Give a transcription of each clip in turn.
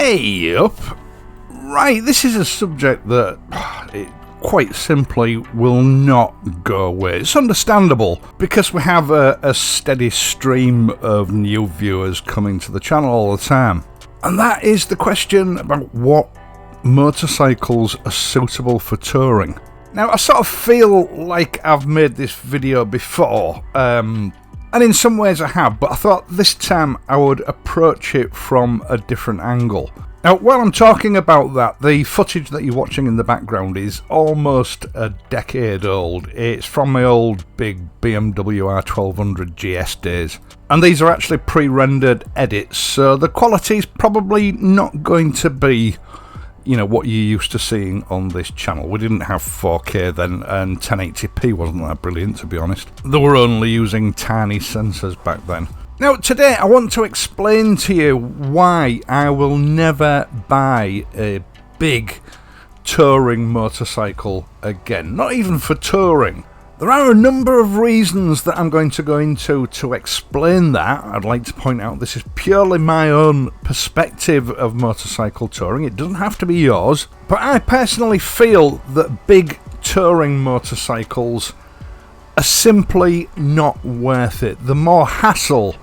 Hey up! Right, this is a subject that it quite simply will not go away. It's understandable because we have a steady stream of new viewers coming to the channel all the time. And that is the question about what motorcycles are suitable for touring. Now, I sort of feel like I've made this video before, and in some ways I have, but I thought this time I would approach it from a different angle. Now, while I'm talking about that, the footage that you're watching in the background is almost a decade old. It's from my old big BMW R1200 GS days. And these are actually pre-rendered edits, so the quality is probably not going to be, you know, what you're used to seeing on this channel. We didn't have 4K then, and 1080p wasn't that brilliant, to be honest. They were only using tiny sensors back then. Now, today I want to explain to you why I will never buy a big touring motorcycle again. Not even for touring. There are a number of reasons that I'm going to go into to explain that. I'd like to point out this is purely my own perspective of motorcycle touring. It doesn't have to be yours. But I personally feel that big touring motorcycles are simply not worth it. They're more hassle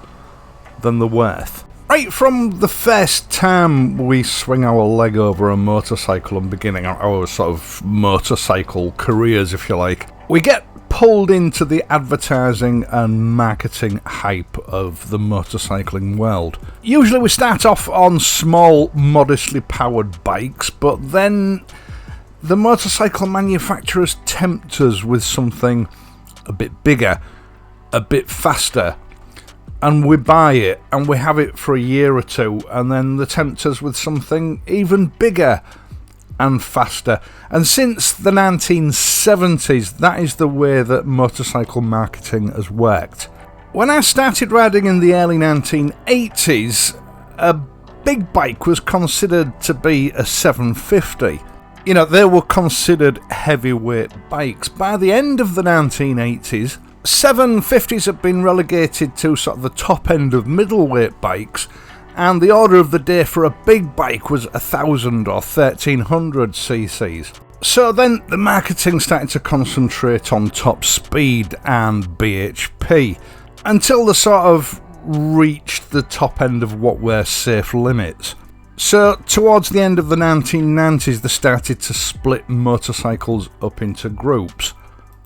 than the worth. Right from the first time we swing our leg over a motorcycle and beginning our sort of motorcycle careers, if you like, we get pulled into the advertising and marketing hype of the motorcycling world. Usually we start off on small, modestly powered bikes, but then the motorcycle manufacturers tempt us with something a bit bigger, a bit faster, and we buy it and we have it for a year or two, and then they tempt us with something even bigger and faster. And since the 1970s, that is the way that motorcycle marketing has worked. When I started riding in the early 1980s, a big bike was considered to be a 750. You know, they were considered heavyweight bikes. By the end of the 1980s, 750s had been relegated to sort of the top end of middleweight bikes, and the order of the day for a big bike was 1,000 or 1,300 cc's. So then the marketing started to concentrate on top speed and BHP, until they sort of reached the top end of what were safe limits. So towards the end of the 1990s, they started to split motorcycles up into groups.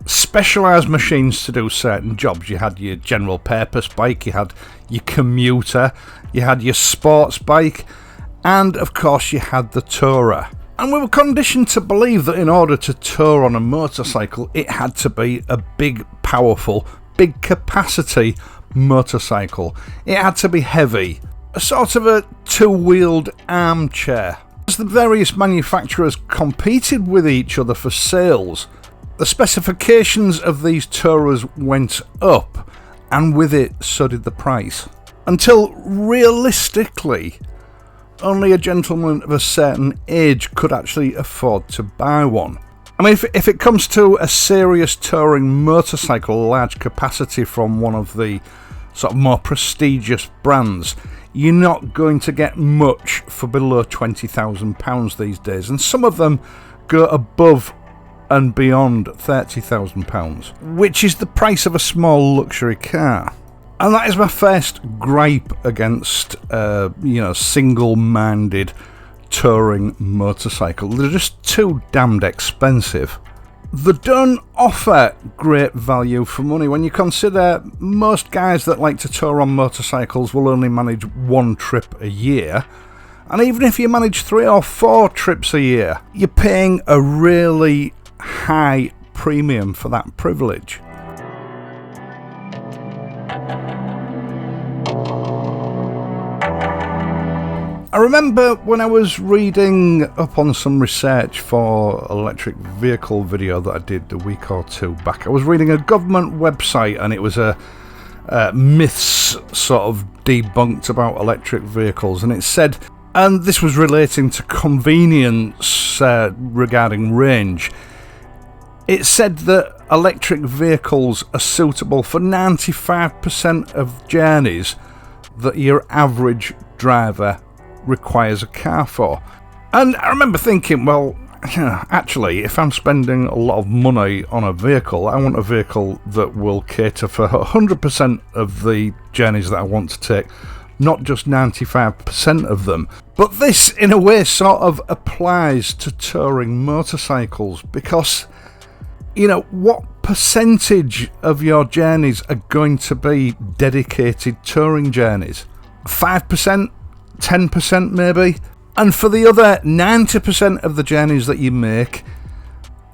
Specialised machines to do certain jobs. You had your general purpose bike, you had your commuter, you had your sports bike, and of course you had the tourer. And we were conditioned to believe that in order to tour on a motorcycle, it had to be a big, powerful, big capacity motorcycle. It had to be heavy, a sort of a two-wheeled armchair. As the various manufacturers competed with each other for sales, the specifications of these tourers went up, and with it so did the price. Until realistically, only a gentleman of a certain age could actually afford to buy one. I mean, if it comes to a serious touring motorcycle, large capacity from one of the sort of more prestigious brands, you're not going to get much for below £20,000 these days, and some of them go above and beyond £30,000, which is the price of a small luxury car. And that is my first gripe against, single-minded touring motorcycle. They're just too damned expensive. They don't offer great value for money when you consider most guys that like to tour on motorcycles will only manage one trip a year. And even if you manage 3 or 4 trips a year, you're paying a really high premium for that privilege. I remember when I was reading up on some research for electric vehicle video that I did a week or two back, I was reading a government website, and it was a myths sort of debunked about electric vehicles, and it said, and this was relating to convenience regarding range, it said that electric vehicles are suitable for 95% of journeys that your average driver requires a car for. And I remember thinking, well, actually, if I'm spending a lot of money on a vehicle, I want a vehicle that will cater for 100% of the journeys that I want to take, not just 95% of them. But this, in a way, sort of applies to touring motorcycles, because, what percentage of your journeys are going to be dedicated touring journeys? 5%? 10% maybe? And for the other 90% of the journeys that you make,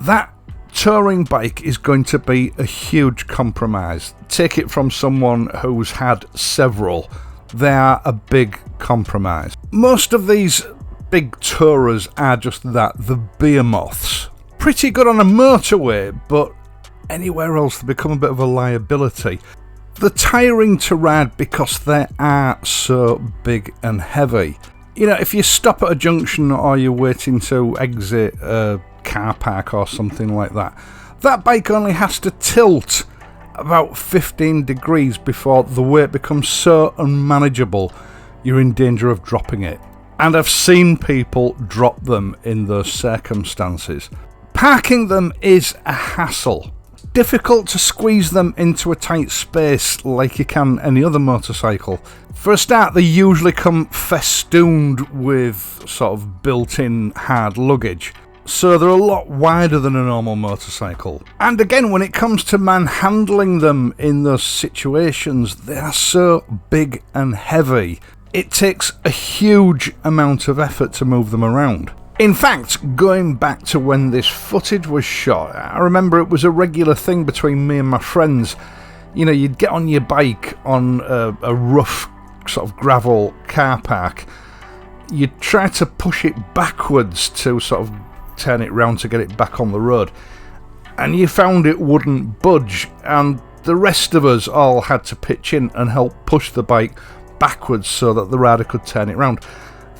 that touring bike is going to be a huge compromise. Take it from someone who's had several. They are a big compromise. Most of these big tourers are just that, the behemoths. Pretty good on a motorway, but anywhere else they become a bit of a liability. They're tiring to ride because they are so big and heavy. If you stop at a junction or you're waiting to exit a car park or something like that, that bike only has to tilt about 15 degrees before the weight becomes so unmanageable you're in danger of dropping it. And I've seen people drop them in those circumstances. Parking them is a hassle. Difficult to squeeze them into a tight space like you can any other motorcycle. For a start, they usually come festooned with sort of built-in hard luggage, so they're a lot wider than a normal motorcycle. And again, when it comes to manhandling them in those situations, they are so big and heavy. It takes a huge amount of effort to move them around. In fact, going back to when this footage was shot, I remember it was a regular thing between me and my friends. You'd get on your bike on a rough sort of gravel car park. You'd try to push it backwards to sort of turn it round to get it back on the road. And you found it wouldn't budge, and the rest of us all had to pitch in and help push the bike backwards so that the rider could turn it round.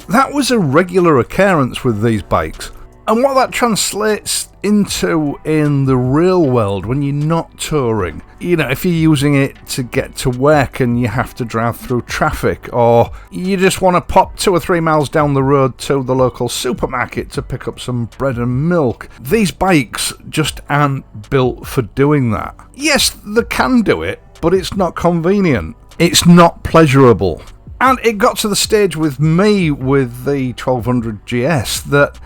That was a regular occurrence with these bikes. And what that translates into in the real world when you're not touring, if you're using it to get to work and you have to drive through traffic, or you just want to pop 2 or 3 miles down the road to the local supermarket to pick up some bread and milk, these bikes just aren't built for doing that. Yes, they can do it, but it's not convenient. It's not pleasurable. And it got to the stage with me with the 1200 GS that,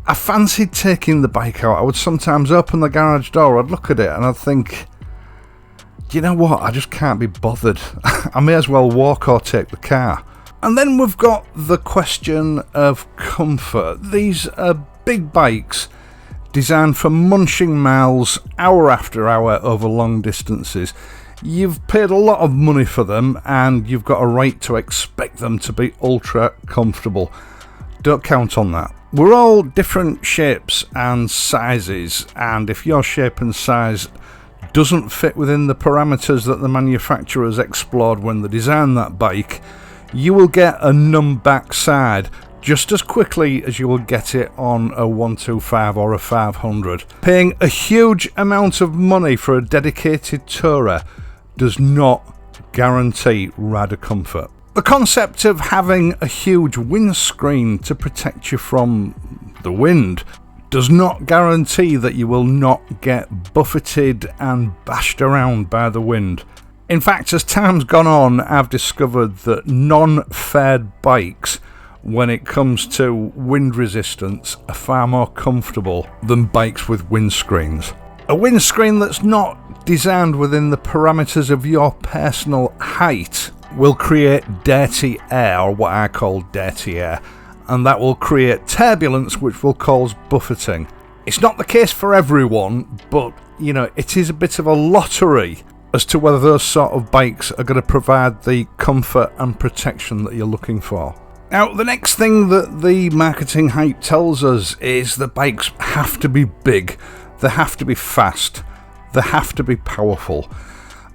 I fancied taking the bike out. I would sometimes open the garage door, I'd look at it and I'd think, do you know what, I just can't be bothered. I may as well walk or take the car. And then we've got the question of comfort. These are big bikes designed for munching miles hour after hour over long distances. You've paid a lot of money for them and you've got a right to expect them to be ultra comfortable. Don't count on that. We're all different shapes and sizes, and if your shape and size doesn't fit within the parameters that the manufacturers explored when they designed that bike, you will get a numb backside just as quickly as you will get it on a 125 or a 500. Paying a huge amount of money for a dedicated tourer does not guarantee rider comfort. The concept of having a huge windscreen to protect you from the wind does not guarantee that you will not get buffeted and bashed around by the wind. In fact, as time's gone on, I've discovered that non-fared bikes, when it comes to wind resistance, are far more comfortable than bikes with windscreens. A windscreen that's not designed within the parameters of your personal height will create dirty air, or what I call dirty air, and that will create turbulence which will cause buffeting. It's not the case for everyone, but it is a bit of a lottery as to whether those sort of bikes are going to provide the comfort and protection that you're looking for. Now, the next thing that the marketing hype tells us is that bikes have to be big, they have to be fast, they have to be powerful.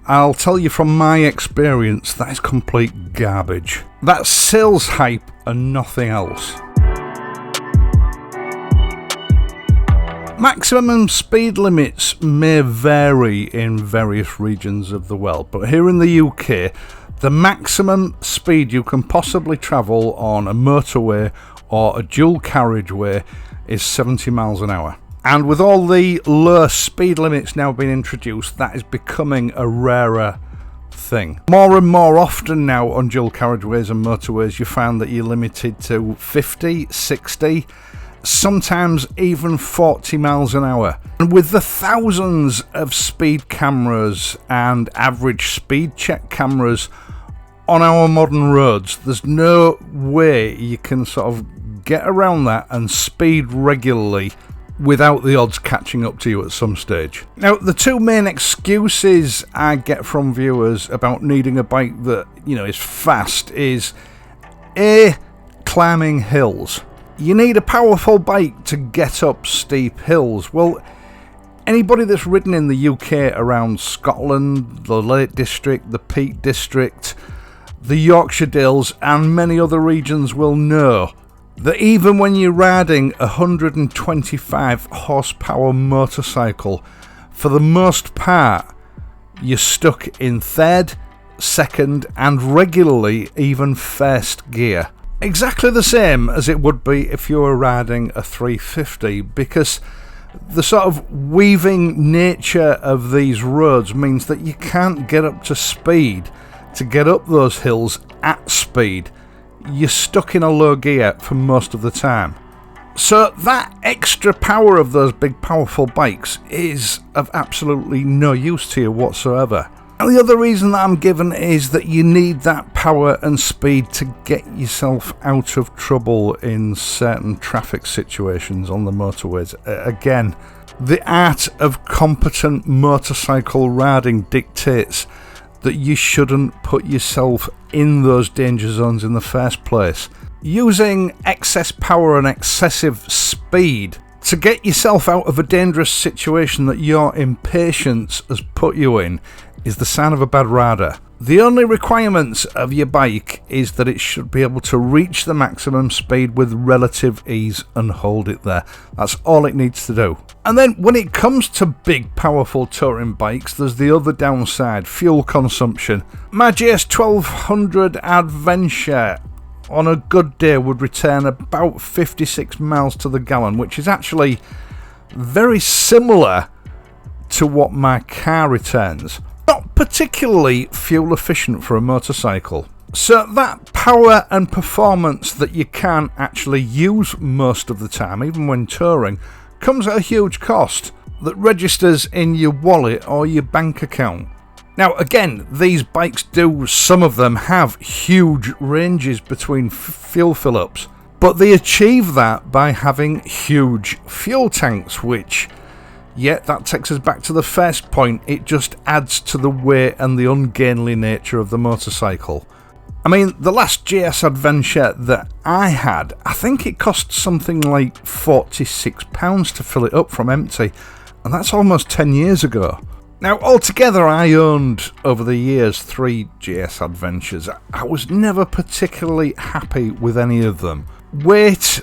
I'll tell you from my experience, that is complete garbage. That's sales hype and nothing else. Maximum speed limits may vary in various regions of the world, but here in the UK, The maximum speed you can possibly travel on a motorway or a dual carriageway is 70 miles an hour. And with all the low speed limits now being introduced, that is becoming a rarer thing. More and more often now on dual carriageways and motorways, you find that you're limited to 50, 60, sometimes even 40 miles an hour. And with the thousands of speed cameras and average speed check cameras on our modern roads, there's no way you can sort of get around that and speed regularly without the odds catching up to you at some stage. Now, the two main excuses I get from viewers about needing a bike that, is fast is A, climbing hills. You need a powerful bike to get up steep hills. Well, anybody that's ridden in the UK around Scotland, the Lake District, the Peak District, the Yorkshire Dales and many other regions will know that even when you're riding a 125 horsepower motorcycle, for the most part, you're stuck in third, second and regularly even first gear. Exactly the same as it would be if you were riding a 350, because the sort of weaving nature of these roads means that you can't get up to speed to get up those hills at speed. You're stuck in a low gear for most of the time. So that extra power of those big powerful bikes is of absolutely no use to you whatsoever. And the other reason that I'm given is that you need that power and speed to get yourself out of trouble in certain traffic situations on the motorways. Again, the art of competent motorcycle riding dictates that you shouldn't put yourself in those danger zones in the first place. Using excess power and excessive speed to get yourself out of a dangerous situation that your impatience has put you in is the sign of a bad rider. The only requirements of your bike is that it should be able to reach the maximum speed with relative ease and hold it there. That's all it needs to do. And then when it comes to big powerful touring bikes, there's the other downside, fuel consumption. My GS 1200 Adventure on a good day would return about 56 miles to the gallon, which is actually very similar to what my car returns. Not particularly fuel efficient for a motorcycle. So that power and performance that you can actually use most of the time, even when touring, comes at a huge cost that registers in your wallet or your bank account. Now again, these bikes do, some of them have huge ranges between fuel fill-ups, but they achieve that by having huge fuel tanks, which, yeah, that takes us back to the first point. It just adds to the weight and the ungainly nature of the motorcycle. I mean, the last GS Adventure that I had, I think it cost something like £46 to fill it up from empty, and that's almost 10 years ago. Now, altogether, I owned, over the years, 3 GS Adventures. I was never particularly happy with any of them. Weight,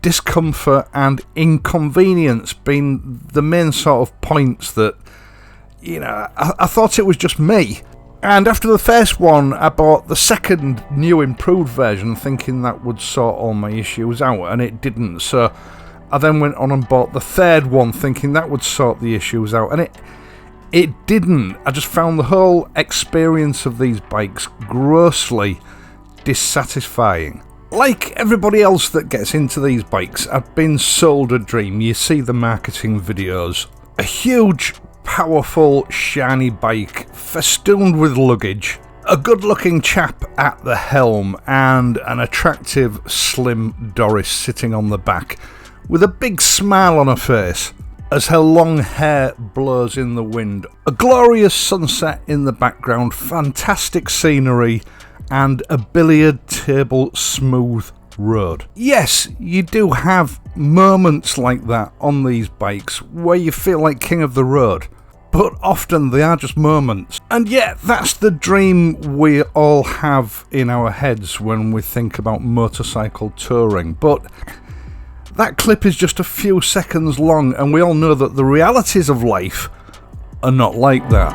discomfort and inconvenience being the main sort of points that, I thought it was just me. And after the first one, I bought the second new improved version thinking that would sort all my issues out, and it didn't. So I then went on and bought the third one thinking that would sort the issues out, and it didn't. I just found the whole experience of these bikes grossly dissatisfying. Like everybody else that gets into these bikes, I've been sold a dream. You see the marketing videos. A huge, powerful, shiny bike festooned with luggage, a good-looking chap at the helm, and an attractive, slim Doris sitting on the back with a big smile on her face as her long hair blows in the wind. A glorious sunset in the background, fantastic scenery, and a billiard table smooth road. Yes, you do have moments like that on these bikes where you feel like king of the road, but often they are just moments. And yet, that's the dream we all have in our heads when we think about motorcycle touring. But that clip is just a few seconds long, and we all know that the realities of life are not like that.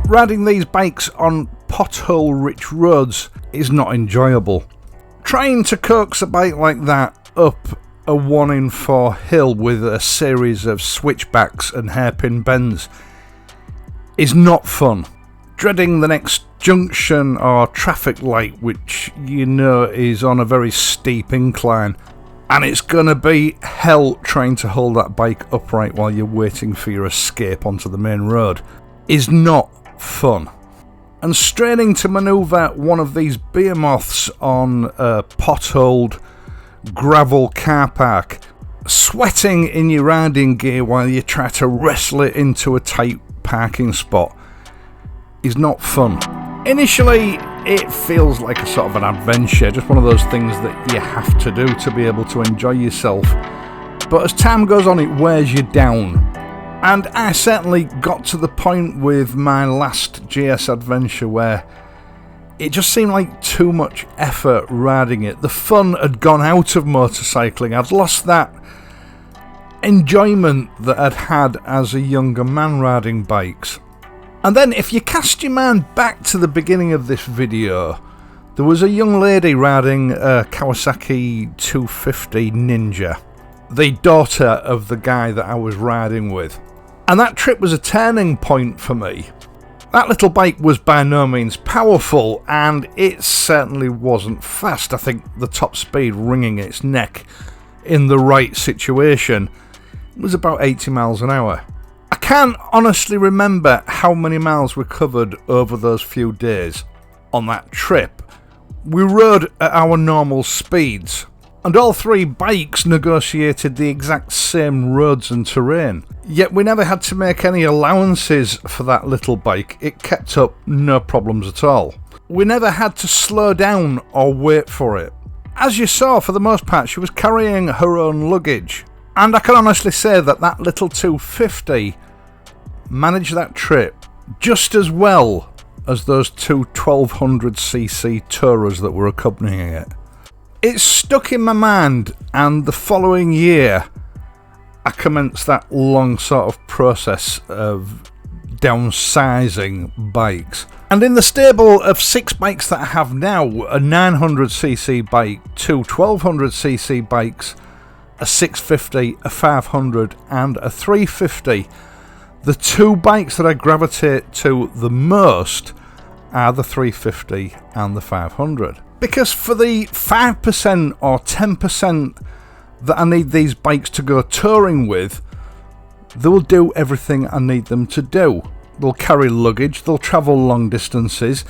riding these bikes on pothole-rich roads is not enjoyable. Trying to coax a bike like that up a 1 in 4 hill with a series of switchbacks and hairpin bends is not fun. Dreading the next junction or traffic light, which you know is on a very steep incline, and it's gonna be hell trying to hold that bike upright while you're waiting for your escape onto the main road, is not fun. And straining to manoeuvre one of these behemoths on a potholed gravel car park, sweating in your riding gear while you try to wrestle it into a tight parking spot, is not fun. Initially, it feels like a sort of an adventure, just one of those things that you have to do to be able to enjoy yourself. But as time goes on, it wears you down. And I certainly got to the point with my last GS adventure where it just seemed like too much effort riding it. The fun had gone out of motorcycling. I'd lost that enjoyment that I'd had as a younger man riding bikes. And then if you cast your mind back to the beginning of this video, there was a young lady riding a Kawasaki 250 Ninja, the daughter of the guy that I was riding with. And that trip was a turning point for me. That little bike was by no means powerful, and it certainly wasn't fast. I think the top speed wringing its neck in the right situation was about 80 miles an hour. I can't honestly remember how many miles we covered over those few days on that trip. We rode at our normal speeds, and all three bikes negotiated the exact same roads and terrain. Yet we never had to make any allowances for that little bike. It kept up no problems at all. We never had to slow down or wait for it. As you saw, for the most part, she was carrying her own luggage. And I can honestly say that that little 250 managed that trip just as well as those two 1200cc Tourers that were accompanying it. It stuck in my mind, and the following year I commenced that long sort of process of downsizing bikes. And in the stable of 6 bikes that I have now, a 900cc bike, two 1200cc bikes, a 650, a 500 and a 350, the 2 bikes that I gravitate to the most are the 350 and the 500. Because for the 5% or 10% that I need these bikes to go touring with, they will do everything I need them to do. They'll carry luggage, they'll travel long distances,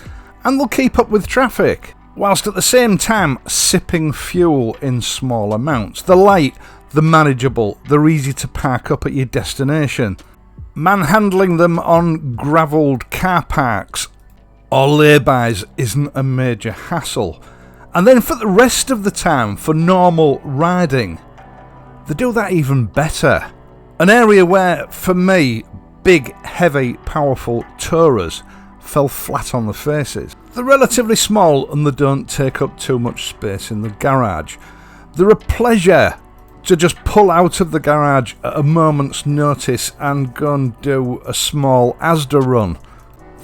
and they'll keep up with traffic, whilst at the same time sipping fuel in small amounts. They're light, they're manageable, they're easy to park up at your destination. Manhandling them on gravelled car parks or laybys isn't a major hassle. And then for the rest of the time, for normal riding, they do that even better. An area where, for me, big, heavy, powerful Tourers fell flat on their faces. They're relatively small and they don't take up too much space in the garage. They're a pleasure to just pull out of the garage at a moment's notice and go and do a small Asda run.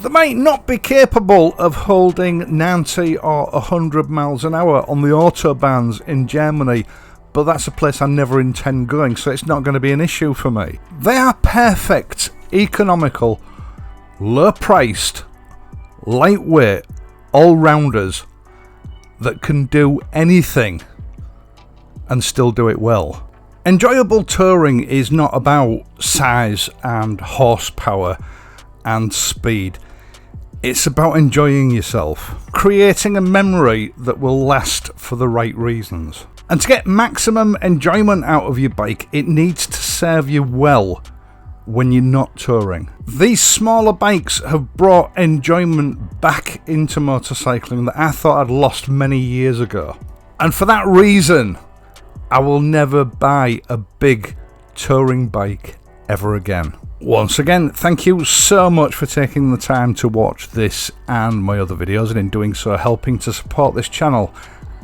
They might not be capable of holding 90 or 100 miles an hour on the autobahns in Germany, but that's a place I never intend going, so it's not going to be an issue for me. They are perfect, economical, low-priced, lightweight, all-rounders that can do anything and still do it well. Enjoyable touring is not about size and horsepower and speed. It's about enjoying yourself, creating a memory that will last for the right reasons. And to get maximum enjoyment out of your bike, it needs to serve you well when you're not touring. These smaller bikes have brought enjoyment back into motorcycling that I thought I'd lost many years ago. And for that reason, I will never buy a big touring bike ever again. Once again, thank you so much for taking the time to watch this and my other videos, and in doing so helping to support this channel.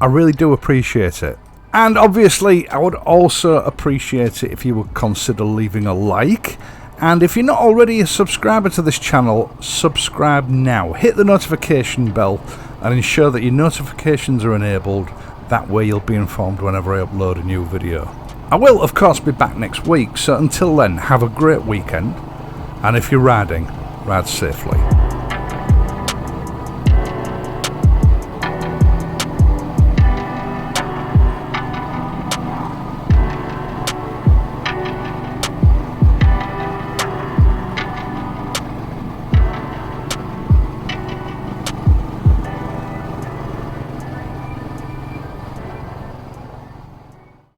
I really do appreciate it. And obviously I would also appreciate it if you would consider leaving a like And if you're not already a subscriber to this channel, subscribe now. Hit the notification bell and ensure that your notifications are enabled. That way you'll be informed whenever I upload a new video. I will, of course, be back next week, so until then, have a great weekend. And if you're riding, ride safely.